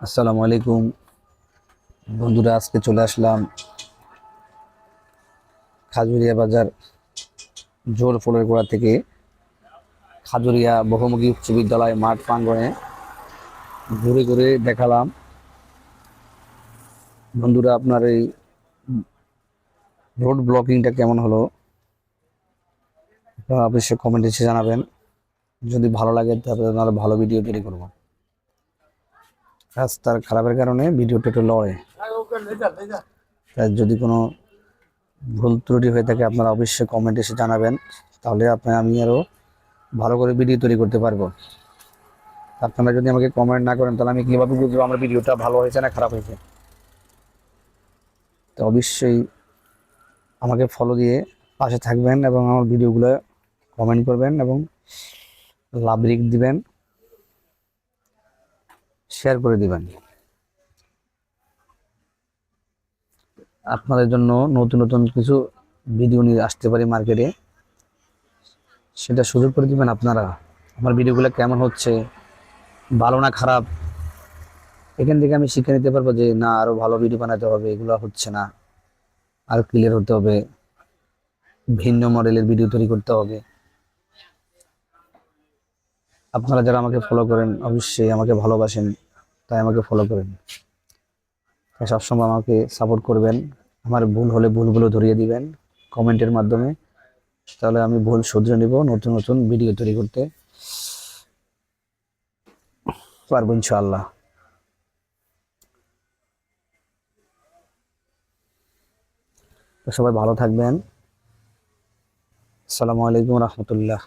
আসসালামু আলাইকুম বন্ধুরা, আজকে চলে আসলাম খাজুরিয়া বাজার জোর ফলের গোড়া থেকে খাজুরিয়া বহুমুখী উচ্চ বিদ্যালয় মাঠ প্রাঙ্গণে ঘুরে ঘুরে দেখালাম। বন্ধুরা, আপনার এই রোড ব্লকিংটা কেমন হলো আপনারা অবশ্যই কমেন্টে এসে জানাবেন। যদি ভালো লাগে তাহলে আমরা ভালো ভিডিও তৈরি করব। রাস্তার খারাপের কারণে ভিডিওটা একটু লড়ে, তাই যদি কোনো ভুল ত্রুটি হয়ে থাকে আপনারা অবশ্যই কমেন্টে এসে জানাবেন, তাহলে আমি আরও ভালো করে ভিডিও তৈরি করতে পারবো। আপনারা যদি আমাকে কমেন্ট না করেন তাহলে আমি কীভাবে বুঝবো আমার ভিডিওটা ভালো হয়েছে না খারাপ হয়েছে? তো অবশ্যই আমাকে ফলো দিয়ে পাশে থাকবেন এবং আমার ভিডিওগুলো কমেন্ট করবেন এবং লাভ রিক দিবেন, শেয়ার করে দিবেন। আপনাদের জন্য নতুন নতুন কিছু ভিডিও নিয়ে আসতে পারি মার্কেটে, সেটা সুযোগ করে দিবেন আপনারা। আমার ভিডিওগুলো কেমন হচ্ছে, ভালো না খারাপ, এখান থেকে আমি শিখে নিতে পারবো যে না আরো ভালো ভিডিও বানাতে হবে, এগুলো হচ্ছে না, আরো ক্লিয়ার হতে হবে, ভিন্ন মডেলের ভিডিও তৈরি করতে হবে। আপনারা যারা আমাকে ফলো করেন অবশ্যই আমাকে ভালোবাসেন, তাই আমাকে ফলো করেন, তাই সবসময় আমাকে সাপোর্ট করবেন। আমার ভুল হলে ভুলগুলো ধরিয়ে দিবেন কমেন্টের মাধ্যমে, তাহলে আমি ভুল শুধরে নিব, নতুন নতুন ভিডিও তৈরি করতে পারবো ইনশাআল্লাহ। তো সবাই ভালো থাকবেন। আসসালামু আলাইকুম রহমতুল্লাহ।